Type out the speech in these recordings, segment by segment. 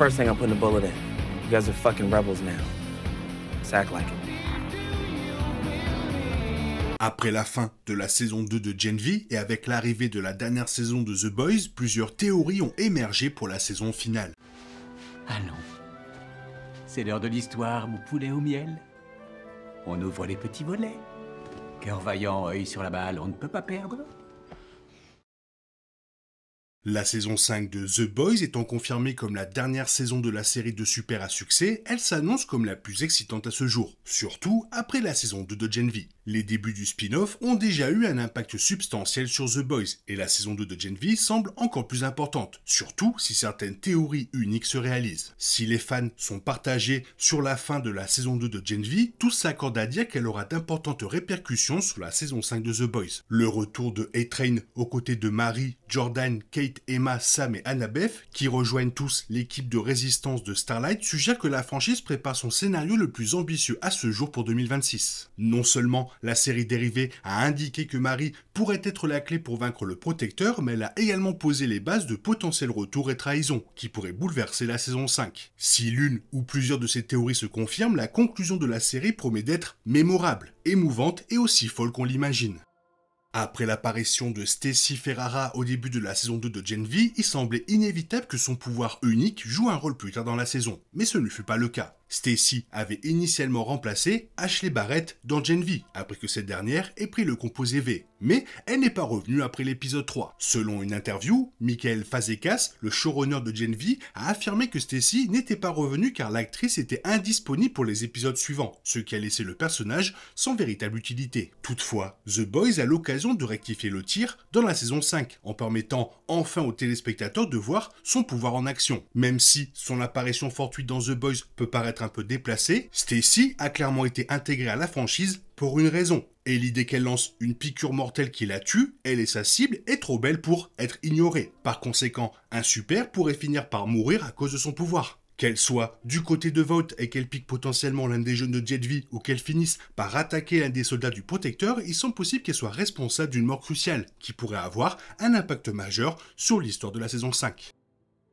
first thing I'm putting a bullet in. You guys are fucking rebels now. Just act like it. Après la fin de la saison 2 de Gen V et avec l'arrivée de la dernière saison de The Boys, plusieurs théories ont émergé pour la saison finale. Allons. C'est l'heure de l'histoire, mon poulet au miel. On ouvre les petits volets. Cœur vaillant, œil sur la balle, on ne peut pas perdre. La saison 5 de The Boys étant confirmée comme la dernière saison de la série de super à succès, elle s'annonce comme la plus excitante à ce jour, surtout après la saison 2 de Gen V. Les débuts du spin-off ont déjà eu un impact substantiel sur The Boys, et la saison 2 de Gen V semble encore plus importante, surtout si certaines théories uniques se réalisent. Si les fans sont partagés sur la fin de la saison 2 de Gen V, tous s'accordent à dire qu'elle aura d'importantes répercussions sur la saison 5 de The Boys. Le retour de A-Train aux côtés de Mary, Jordan, Kate, Emma, Sam et Annabeth, qui rejoignent tous l'équipe de résistance de Starlight, suggère que la franchise prépare son scénario le plus ambitieux à ce jour pour 2026. Non seulement la série dérivée a indiqué que Mary pourrait être la clé pour vaincre le Protecteur, mais elle a également posé les bases de potentiels retours et trahisons, qui pourraient bouleverser la saison 5. Si l'une ou plusieurs de ces théories se confirment, la conclusion de la série promet d'être mémorable, émouvante et aussi folle qu'on l'imagine. Après l'apparition de Stacy Ferrara au début de la saison 2 de Gen V, il semblait inévitable que son pouvoir unique joue un rôle plus tard dans la saison, mais ce ne fut pas le cas. Stacy avait initialement remplacé Ashley Barrett dans Gen V, après que cette dernière ait pris le composé V. Mais elle n'est pas revenue après l'épisode 3. Selon une interview, Michael Fazekas, le showrunner de Gen V, a affirmé que Stacy n'était pas revenue car l'actrice était indisponible pour les épisodes suivants, ce qui a laissé le personnage sans véritable utilité. Toutefois, The Boys a l'occasion de rectifier le tir dans la saison 5, en permettant enfin aux téléspectateurs de voir son pouvoir en action. Même si son apparition fortuite dans The Boys peut paraître un peu déplacée, Stacy a clairement été intégrée à la franchise pour une raison. Et l'idée qu'elle lance une piqûre mortelle qui la tue, elle et sa cible, est trop belle pour être ignorée. Par conséquent, un super pourrait finir par mourir à cause de son pouvoir. Qu'elle soit du côté de Vought et qu'elle pique potentiellement l'un des jeunes de Gen V ou qu'elle finisse par attaquer l'un des soldats du Protecteur, il semble possible qu'elle soit responsable d'une mort cruciale, qui pourrait avoir un impact majeur sur l'histoire de la saison 5.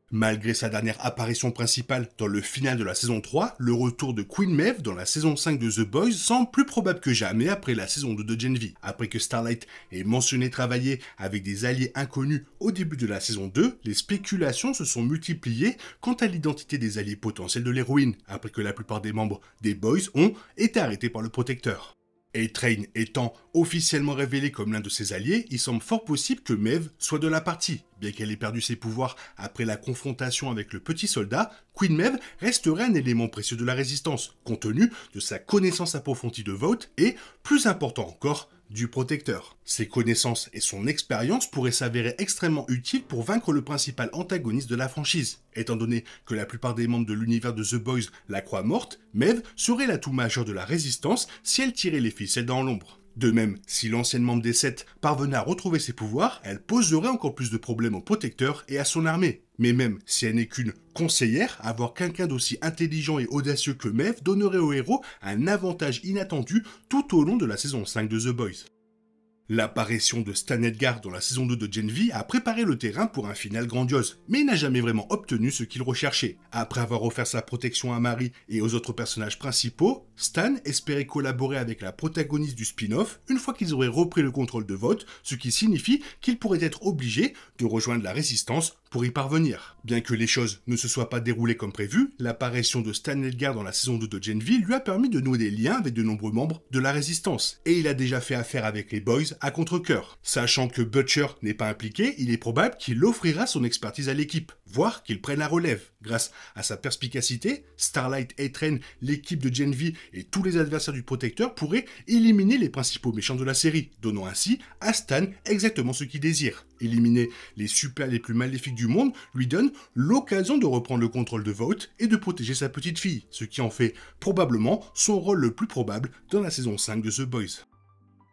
Malgré sa dernière apparition principale dans le final de la saison 3, le retour de Queen Maeve dans la saison 5 de The Boys semble plus probable que jamais après la saison 2 de Gen V. Après que Starlight ait mentionné travailler avec des alliés inconnus au début de la saison 2, les spéculations se sont multipliées quant à l'identité des alliés potentiels de l'héroïne, après que la plupart des membres des Boys ont été arrêtés par le Protecteur. A-Train étant officiellement révélé comme l'un de ses alliés, il semble fort possible que Maeve soit de la partie. Bien qu'elle ait perdu ses pouvoirs après la confrontation avec le petit soldat, Queen Maeve resterait un élément précieux de la résistance, compte tenu de sa connaissance approfondie de Vought et, plus important encore, du Protecteur. Ses connaissances et son expérience pourraient s'avérer extrêmement utiles pour vaincre le principal antagoniste de la franchise. Étant donné que la plupart des membres de l'univers de The Boys la croient morte, Maeve serait l'atout majeur de la résistance si elle tirait les ficelles dans l'ombre. De même, si l'ancienne membre des Sept parvenait à retrouver ses pouvoirs, elle poserait encore plus de problèmes au Protecteur et à son armée. Mais même si elle n'est qu'une conseillère, avoir quelqu'un d'aussi intelligent et audacieux que Maeve donnerait au héros un avantage inattendu tout au long de la saison 5 de The Boys. L'apparition de Stan Edgar dans la saison 2 de Gen V a préparé le terrain pour un final grandiose, mais il n'a jamais vraiment obtenu ce qu'il recherchait. Après avoir offert sa protection à Mary et aux autres personnages principaux, Stan espérait collaborer avec la protagoniste du spin-off une fois qu'ils auraient repris le contrôle de Vought, ce qui signifie qu'il pourrait être obligé de rejoindre la résistance pour y parvenir. Bien que les choses ne se soient pas déroulées comme prévu, l'apparition de Stan Edgar dans la saison 2 de Gen V lui a permis de nouer des liens avec de nombreux membres de la résistance, et il a déjà fait affaire avec les Boys à contre-cœur. Sachant que Butcher n'est pas impliqué, il est probable qu'il offrira son expertise à l'équipe, voire qu'il prenne la relève. Grâce à sa perspicacité, Starlight, A-Train, l'équipe de Gen V et tous les adversaires du Protecteur pourraient éliminer les principaux méchants de la série, donnant ainsi à Stan exactement ce qu'il désire. Éliminer les super les plus maléfiques du monde lui donne l'occasion de reprendre le contrôle de Vought et de protéger sa petite fille, ce qui en fait probablement son rôle le plus probable dans la saison 5 de The Boys.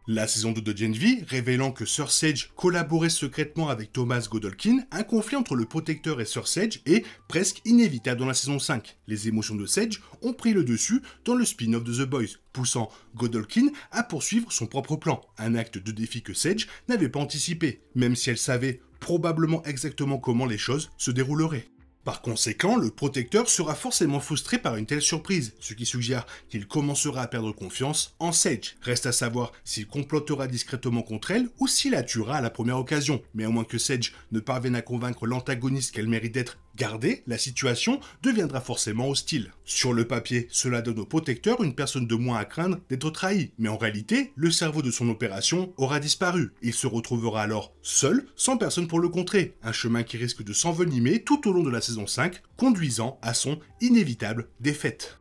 La saison 2 de Gen V, révélant que Sir Sage collaborait secrètement avec Thomas Godolkin, un conflit entre le Protecteur et Sir Sage est presque inévitable dans la saison 5. Les émotions de Sage ont pris le dessus dans le spin-off de The Boys, poussant Godolkin à poursuivre son propre plan, un acte de défi que Sage n'avait pas anticipé, même si elle savait probablement exactement comment les choses se dérouleraient. Par conséquent, le protecteur sera forcément frustré par une telle surprise, ce qui suggère qu'il commencera à perdre confiance en Sage. Reste à savoir s'il complotera discrètement contre elle ou s'il la tuera à la première occasion. Mais à moins que Sage ne parvienne à convaincre l'antagoniste qu'elle mérite d'être gardée, la situation deviendra forcément hostile. Sur le papier, cela donne au protecteur une personne de moins à craindre d'être trahi, mais en réalité, le cerveau de son opération aura disparu. Il se retrouvera alors seul, sans personne pour le contrer, un chemin qui risque de s'envenimer tout au long de la saison 5, conduisant à son inévitable défaite.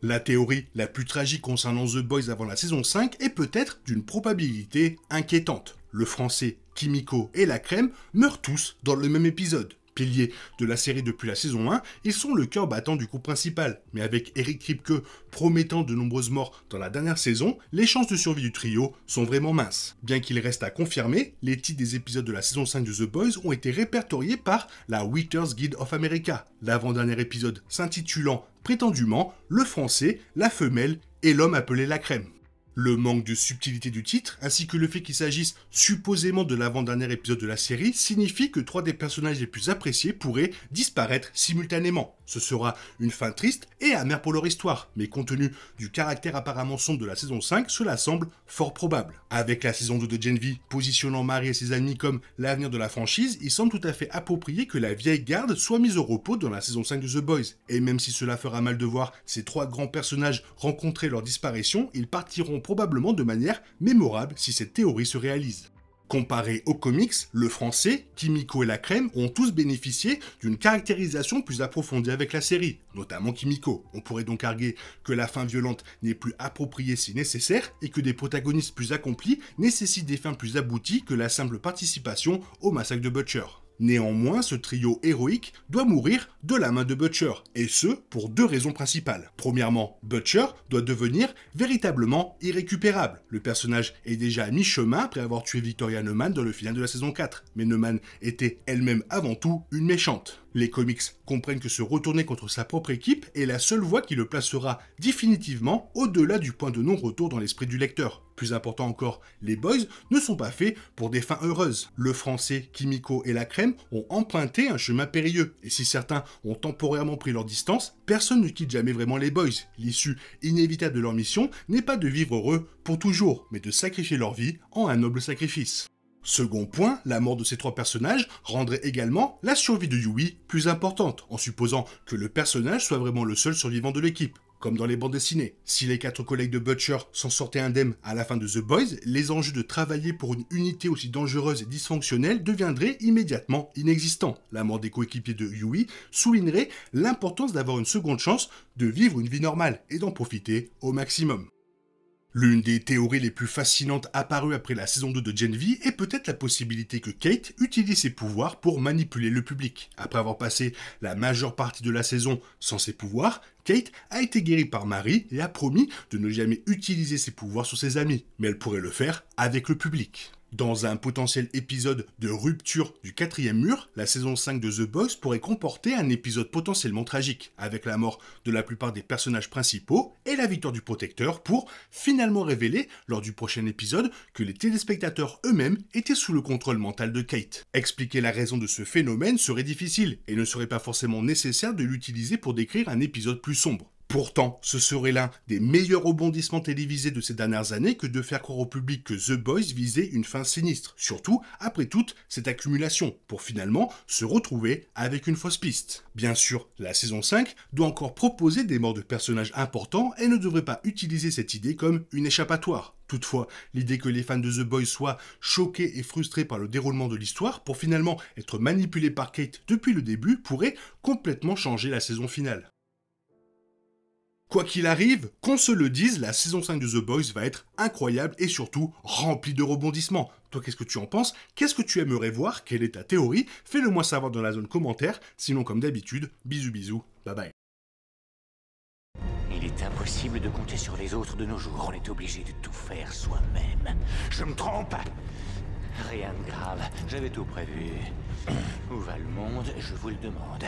La théorie la plus tragique concernant The Boys avant la saison 5 est peut-être d'une probabilité inquiétante. Le français, Kimiko et la crème meurent tous dans le même épisode. Piliers de la série depuis la saison 1, ils sont le cœur battant du groupe principal. Mais avec Eric Kripke promettant de nombreuses morts dans la dernière saison, les chances de survie du trio sont vraiment minces. Bien qu'il reste à confirmer, les titres des épisodes de la saison 5 de The Boys ont été répertoriés par la Writers Guild of America. L'avant-dernier épisode s'intitulant prétendument « Le français, la femelle et l'homme appelé la crème ». Le manque de subtilité du titre, ainsi que le fait qu'il s'agisse supposément de l'avant-dernier épisode de la série, signifie que 3 des personnages les plus appréciés pourraient disparaître simultanément. Ce sera une fin triste et amère pour leur histoire, mais compte tenu du caractère apparemment sombre de la saison 5, cela semble fort probable. Avec la saison 2 de Gen V positionnant Marie et ses amis comme l'avenir de la franchise, il semble tout à fait approprié que la vieille garde soit mise au repos dans la saison 5 de The Boys. Et même si cela fera mal de voir ces 3 grands personnages rencontrer leur disparition, ils partiront probablement de manière mémorable si cette théorie se réalise. Comparé aux comics, le français, Kimiko et la crème ont tous bénéficié d'une caractérisation plus approfondie avec la série, notamment Kimiko. On pourrait donc arguer que la fin violente n'est plus appropriée si nécessaire et que des protagonistes plus accomplis nécessitent des fins plus abouties que la simple participation au massacre de Butcher. Néanmoins, ce trio héroïque doit mourir de la main de Butcher, et ce, pour 2 raisons principales. Premièrement, Butcher doit devenir véritablement irrécupérable. Le personnage est déjà à mi-chemin après avoir tué Victoria Neumann dans le final de la saison 4, mais Neumann était elle-même avant tout une méchante. Les comics comprennent que se retourner contre sa propre équipe est la seule voie qui le placera définitivement au-delà du point de non-retour dans l'esprit du lecteur. Plus important encore, les Boys ne sont pas faits pour des fins heureuses. Le français, Kimiko et la crème ont emprunté un chemin périlleux, et si certains ont temporairement pris leur distance, personne ne quitte jamais vraiment les Boys. L'issue inévitable de leur mission n'est pas de vivre heureux pour toujours, mais de sacrifier leur vie en un noble sacrifice. Second point, la mort de ces 3 personnages rendrait également la survie de Yui plus importante, en supposant que le personnage soit vraiment le seul survivant de l'équipe, comme dans les bandes dessinées. Si les 4 collègues de Butcher s'en sortaient indemnes à la fin de The Boys, les enjeux de travailler pour une unité aussi dangereuse et dysfonctionnelle deviendraient immédiatement inexistants. La mort des coéquipiers de Yui soulignerait l'importance d'avoir une seconde chance de vivre une vie normale et d'en profiter au maximum. L'une des théories les plus fascinantes apparues après la saison 2 de Gen V est peut-être la possibilité que Kate utilise ses pouvoirs pour manipuler le public. Après avoir passé la majeure partie de la saison sans ses pouvoirs, Kate a été guérie par Marie et a promis de ne jamais utiliser ses pouvoirs sur ses amis, mais elle pourrait le faire avec le public. Dans un potentiel épisode de rupture du 4e mur, la saison 5 de The Boys pourrait comporter un épisode potentiellement tragique, avec la mort de la plupart des personnages principaux et la victoire du protecteur pour finalement révéler, lors du prochain épisode, que les téléspectateurs eux-mêmes étaient sous le contrôle mental de Kate. Expliquer la raison de ce phénomène serait difficile, et ne serait pas forcément nécessaire de l'utiliser pour décrire un épisode plus sombre. Pourtant, ce serait l'un des meilleurs rebondissements télévisés de ces dernières années que de faire croire au public que The Boys visait une fin sinistre, surtout après toute cette accumulation, pour finalement se retrouver avec une fausse piste. Bien sûr, la saison 5 doit encore proposer des morts de personnages importants et ne devrait pas utiliser cette idée comme une échappatoire. Toutefois, l'idée que les fans de The Boys soient choqués et frustrés par le déroulement de l'histoire pour finalement être manipulés par Kate depuis le début pourrait complètement changer la saison finale. Quoi qu'il arrive, qu'on se le dise, la saison 5 de The Boys va être incroyable et surtout remplie de rebondissements. Toi, qu'est-ce que tu en penses? Qu'est-ce que tu aimerais voir? Quelle est ta théorie? Fais-le moi savoir dans la zone commentaire. Sinon, comme d'habitude, bisous bisous, bye bye. Il est impossible de compter sur les autres de nos jours. On est obligé de tout faire soi-même. Je me trompe? Rien de grave. J'avais tout prévu. Où va le monde? Je vous le demande.